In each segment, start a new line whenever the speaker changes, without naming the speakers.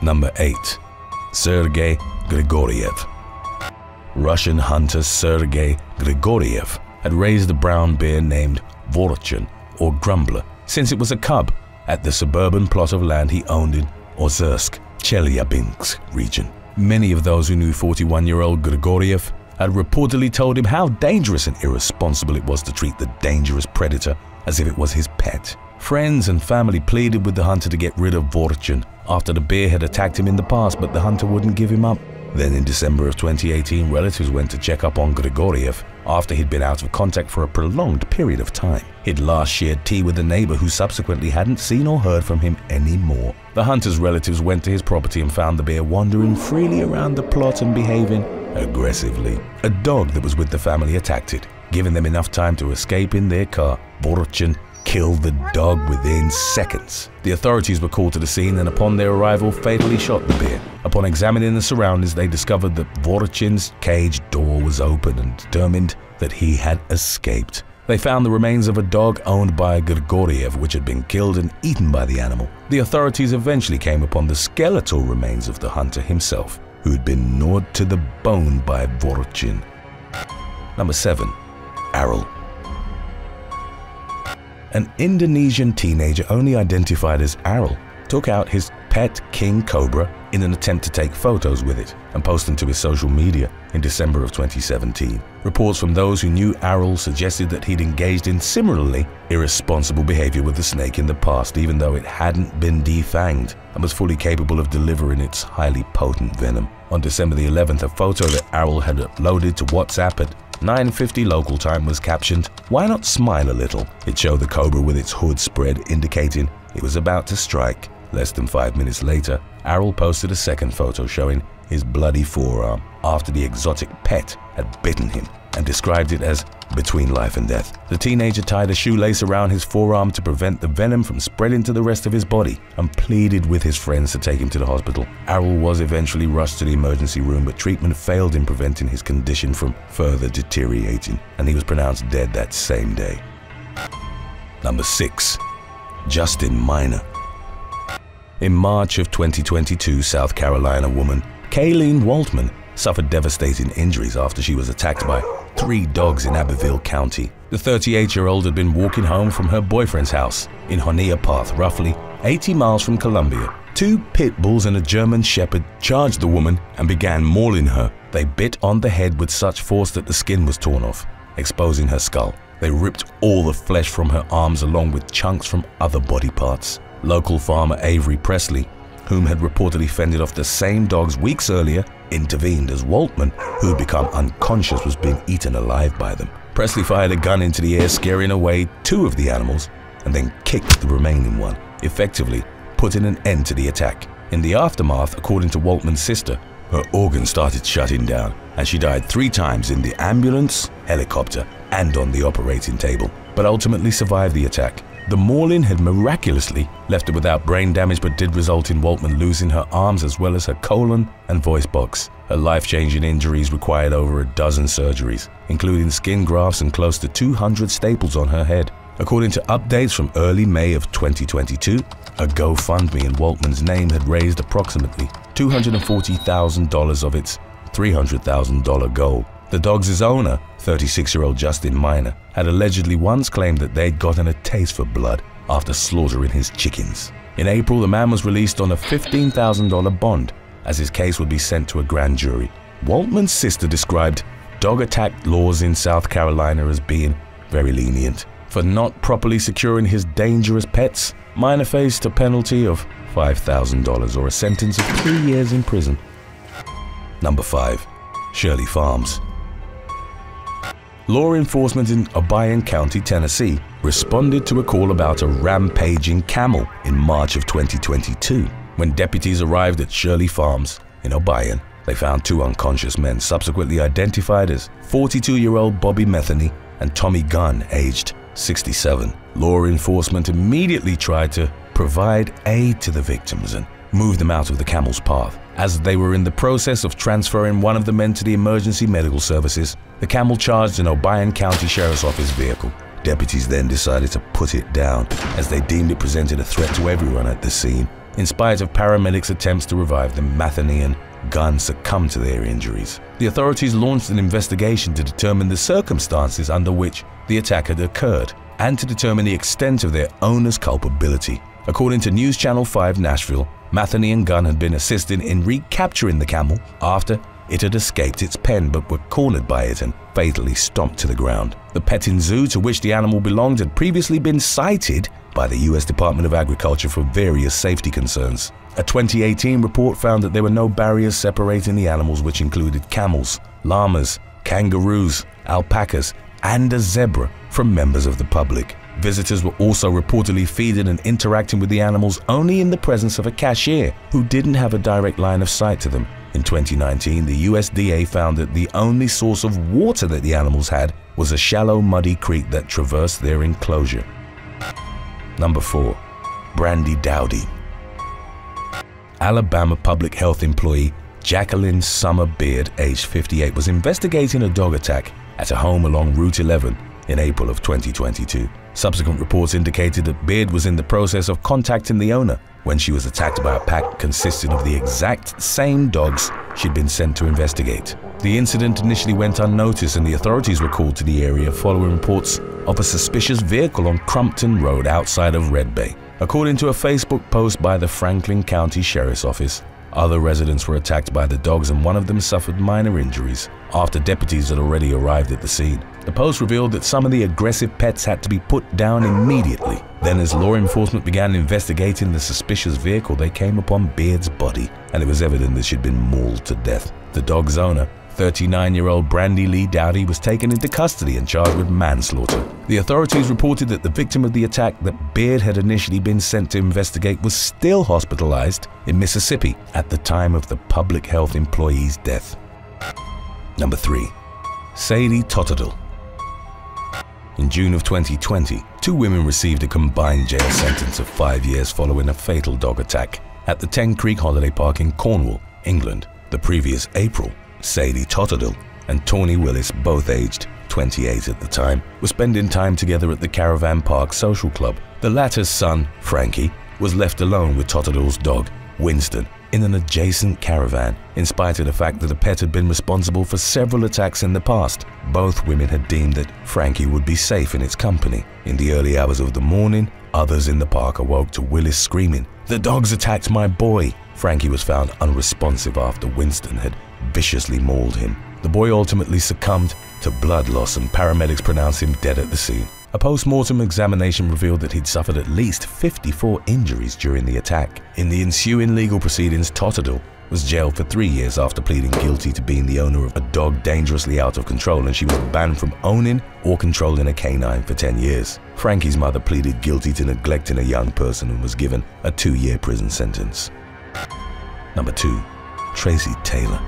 Number 8. Sergey Grigoriev. Russian hunter Sergey Grigoriev had raised a brown bear named Vorochin, or Grumbler, since it was a cub at the suburban plot of land he owned in Ozersk, Chelyabinsk region. Many of those who knew 41-year-old Grigoriev had reportedly told him how dangerous and irresponsible it was to treat the dangerous predator as if it was his pet. Friends and family pleaded with the hunter to get rid of Vorochin after the bear had attacked him in the past, but the hunter wouldn't give him up. Then in December of 2018, relatives went to check up on Grigoriev after he'd been out of contact for a prolonged period of time. He'd last shared tea with a neighbor who subsequently hadn't seen or heard from him anymore. The hunter's relatives went to his property and found the bear wandering freely around the plot and behaving aggressively. A dog that was with the family attacked it, giving them enough time to escape in their car. Vorochin killed the dog within seconds. The authorities were called to the scene and upon their arrival fatally shot the bear. Upon examining the surroundings, they discovered that Vorochin's cage door was open and determined that he had escaped. They found the remains of a dog owned by Grigoriev, which had been killed and eaten by the animal. The authorities eventually came upon the skeletal remains of the hunter himself, who had been gnawed to the bone by Vorochin. Number 7. Aril. An Indonesian teenager, only identified as Aril, took out his pet king cobra in an attempt to take photos with it and post them to his social media in December of 2017. Reports from those who knew Aril suggested that he'd engaged in similarly irresponsible behavior with the snake in the past, even though it hadn't been defanged and was fully capable of delivering its highly potent venom. On December the 11th, a photo that Aril had uploaded to WhatsApp at 9:50 local time was captioned, "Why not smile a little?" It showed the cobra with its hood spread, indicating it was about to strike. Less than 5 minutes later, Aril posted a second photo showing his bloody forearm after the exotic pet had bitten him and described it as between life and death. The teenager tied a shoelace around his forearm to prevent the venom from spreading to the rest of his body and pleaded with his friends to take him to the hospital. Aril was eventually rushed to the emergency room, but treatment failed in preventing his condition from further deteriorating, and he was pronounced dead that same day. Number 6. Justin Minor. In March of 2022, South Carolina woman Kayleen Waltman suffered devastating injuries after she was attacked by 3 dogs in Abbeville County. The 38-year-old had been walking home from her boyfriend's house in Honea Path, roughly 80 miles from Columbia. 2 pit bulls and a German shepherd charged the woman and began mauling her. They bit on the head with such force that the skin was torn off, exposing her skull. They ripped all the flesh from her arms along with chunks from other body parts. Local farmer Avery Presley, whom had reportedly fended off the same dogs weeks earlier, intervened as Waltman, who had become unconscious, was being eaten alive by them. Presley fired a gun into the air, scaring away 2 of the animals, and then kicked the remaining one, effectively putting an end to the attack. In the aftermath, according to Waltman's sister, her organs started shutting down, and she died 3 times in the ambulance, helicopter, and on the operating table, but ultimately survived the attack. The mauling had miraculously left her without brain damage, but did result in Waltman losing her arms as well as her colon and voice box. Her life-changing injuries required over a dozen surgeries, including skin grafts and close to 200 staples on her head. According to updates from early May of 2022, a GoFundMe in Waltman's name had raised approximately $240,000 of its $300,000 goal. The dog's owner, 36-year-old Justin Minor, had allegedly once claimed that they'd gotten a taste for blood after slaughtering his chickens. In April, the man was released on a $15,000 bond, as his case would be sent to a grand jury. Waltman's sister described dog attack laws in South Carolina as being very lenient. For not properly securing his dangerous pets, Minor faced a penalty of $5,000 or a sentence of 3 years in prison. Number 5. Shirley Farms. Law enforcement in Obion County, Tennessee, responded to a call about a rampaging camel in March of 2022. When deputies arrived at Shirley Farms in Obion, they found 2 unconscious men, subsequently identified as 42-year-old Bobby Metheny and Tommy Gunn, aged 67. Law enforcement immediately tried to provide aid to the victims and move them out of the camel's path. As they were in the process of transferring one of the men to the emergency medical services, the camel charged an Obion County Sheriff's Office vehicle. Deputies then decided to put it down, as they deemed it presented a threat to everyone at the scene. In spite of paramedics' attempts to revive them, Matheny and Gunn succumbed to their injuries. The authorities launched an investigation to determine the circumstances under which the attack had occurred and to determine the extent of their owner's culpability. According to News Channel 5 Nashville, Matheny and Gunn had been assisting in recapturing the camel after it had escaped its pen but were cornered by it and fatally stomped to the ground. The petting zoo to which the animal belonged had previously been cited by the U.S. Department of Agriculture for various safety concerns. A 2018 report found that there were no barriers separating the animals, which included camels, llamas, kangaroos, alpacas, and a zebra, from members of the public. Visitors were also reportedly feeding and interacting with the animals only in the presence of a cashier who didn't have a direct line of sight to them. In 2019, the USDA found that the only source of water that the animals had was a shallow, muddy creek that traversed their enclosure. Number 4. Brandy Dowdy. Alabama public health employee Jacqueline Summer Beard, aged 58, was investigating a dog attack at a home along Route 11 in April of 2022. Subsequent reports indicated that Beard was in the process of contacting the owner when she was attacked by a pack consisting of the exact same dogs she'd been sent to investigate. The incident initially went unnoticed and the authorities were called to the area following reports of a suspicious vehicle on Crumpton Road outside of Red Bay. According to a Facebook post by the Franklin County Sheriff's Office, other residents were attacked by the dogs and one of them suffered minor injuries after deputies had already arrived at the scene. The post revealed that some of the aggressive pets had to be put down immediately. Then, as law enforcement began investigating the suspicious vehicle, they came upon Beard's body and it was evident that she'd been mauled to death. The dog's owner, 39-year-old Brandy Lee Dowdy, was taken into custody and charged with manslaughter. The authorities reported that the victim of the attack that Beard had initially been sent to investigate was still hospitalized in Mississippi at the time of the public health employee's death. Number 3. Sadie Total. In June of 2020, 2 women received a combined jail sentence of 5 years following a fatal dog attack at the Ten Creek Holiday Park in Cornwall, England. The previous April, Sadie Total and Tawny Willis, both aged 28 at the time, were spending time together at the Caravan Park Social Club. The latter's son, Frankie, was left alone with Total's dog, Winston, in an adjacent caravan, in spite of the fact that the pet had been responsible for several attacks in the past. Both women had deemed that Frankie would be safe in its company. In the early hours of the morning, others in the park awoke to Willis screaming, "The dogs attacked my boy!" Frankie was found unresponsive after Winston had viciously mauled him. The boy ultimately succumbed to blood loss and paramedics pronounced him dead at the scene. A post-mortem examination revealed that he'd suffered at least 54 injuries during the attack. In the ensuing legal proceedings, Total was jailed for 3 years after pleading guilty to being the owner of a dog dangerously out of control, and she was banned from owning or controlling a canine for 10 years. Frankie's mother pleaded guilty to neglecting a young person and was given a 2-year prison sentence. Number 2. Tracy Taylor.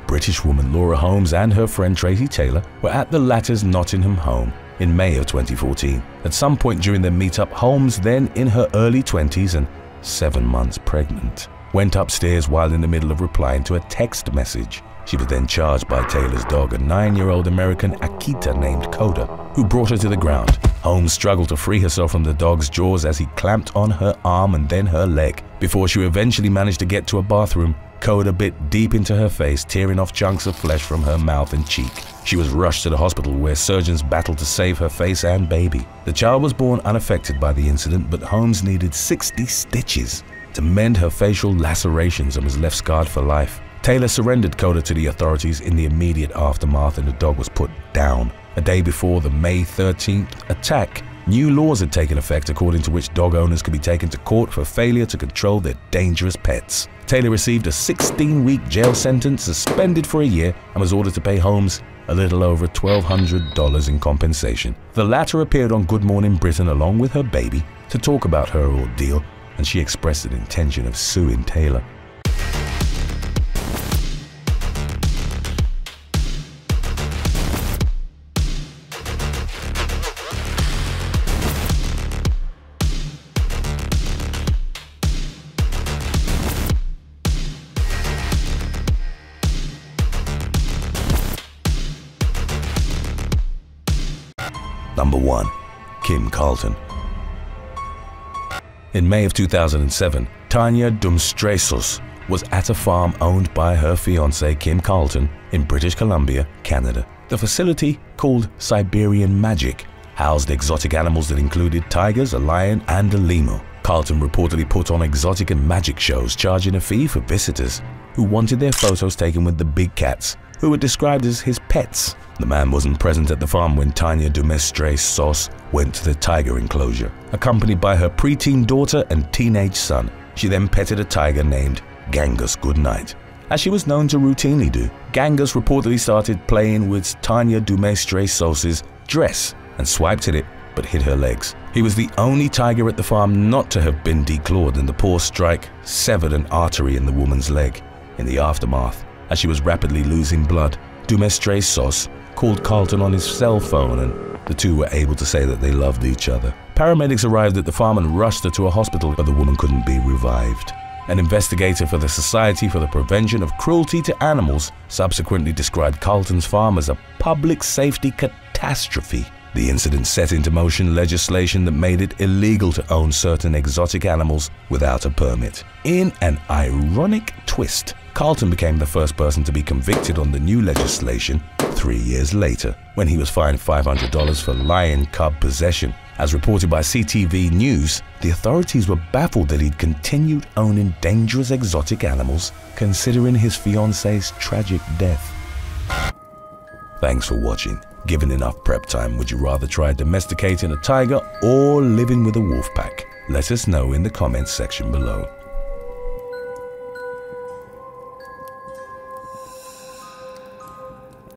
British woman Laura Holmes and her friend Tracy Taylor were at the latter's Nottingham home in May of 2014. At some point during their meetup, Holmes, then in her early 20s and 7 months pregnant, went upstairs while in the middle of replying to a text message. She was then charged by Taylor's dog, a 9-year-old American Akita named Coda, who brought her to the ground. Holmes struggled to free herself from the dog's jaws as he clamped on her arm and then her leg. Before she eventually managed to get to a bathroom, Coda bit deep into her face, tearing off chunks of flesh from her mouth and cheek. She was rushed to the hospital where surgeons battled to save her face and baby. The child was born unaffected by the incident, but Holmes needed 60 stitches to mend her facial lacerations and was left scarred for life. Taylor surrendered Coda to the authorities in the immediate aftermath and the dog was put down. A day before the May 13th attack, new laws had taken effect according to which dog owners could be taken to court for failure to control their dangerous pets. Taylor received a 16-week jail sentence, suspended for a year, and was ordered to pay Holmes a little over $1,200 in compensation. The latter appeared on Good Morning Britain along with her baby to talk about her ordeal, and she expressed an intention of suing Taylor. Number 1. Kim Carlton. In May of 2007, Tanya Dumstresos was at a farm owned by her fiancé Kim Carlton in British Columbia, Canada. The facility, called Siberian Magic, housed exotic animals that included tigers, a lion, and a lemur. Carlton reportedly put on exotic and magic shows, charging a fee for visitors who wanted their photos taken with the big cats, who were described as his pets. The man wasn't present at the farm when Tanya Dumstresos went to the tiger enclosure, accompanied by her preteen daughter and teenage son. She then petted a tiger named Gangus goodnight, as she was known to routinely do. Gangus reportedly started playing with Tanya Dumstresos's dress and swiped at it, but hit her legs. He was the only tiger at the farm not to have been declawed, and the paw strike severed an artery in the woman's leg. In the aftermath, as she was rapidly losing blood, Dumstresos called Carlton on his cell phone, and the two were able to say that they loved each other. Paramedics arrived at the farm and rushed her to a hospital, but the woman couldn't be revived. An investigator for the Society for the Prevention of Cruelty to Animals subsequently described Carlton's farm as a public safety catastrophe. The incident set into motion legislation that made it illegal to own certain exotic animals without a permit. In an ironic twist, Carlton became the first person to be convicted on the new legislation 3 years later, when he was fined $500 for lion cub possession. As reported by CTV News, the authorities were baffled that he'd continued owning dangerous exotic animals, considering his fiancée's tragic death. Thanks for watching. Given enough prep time, would you rather try domesticating a tiger or living with a wolf pack? Let us know in the comments section below.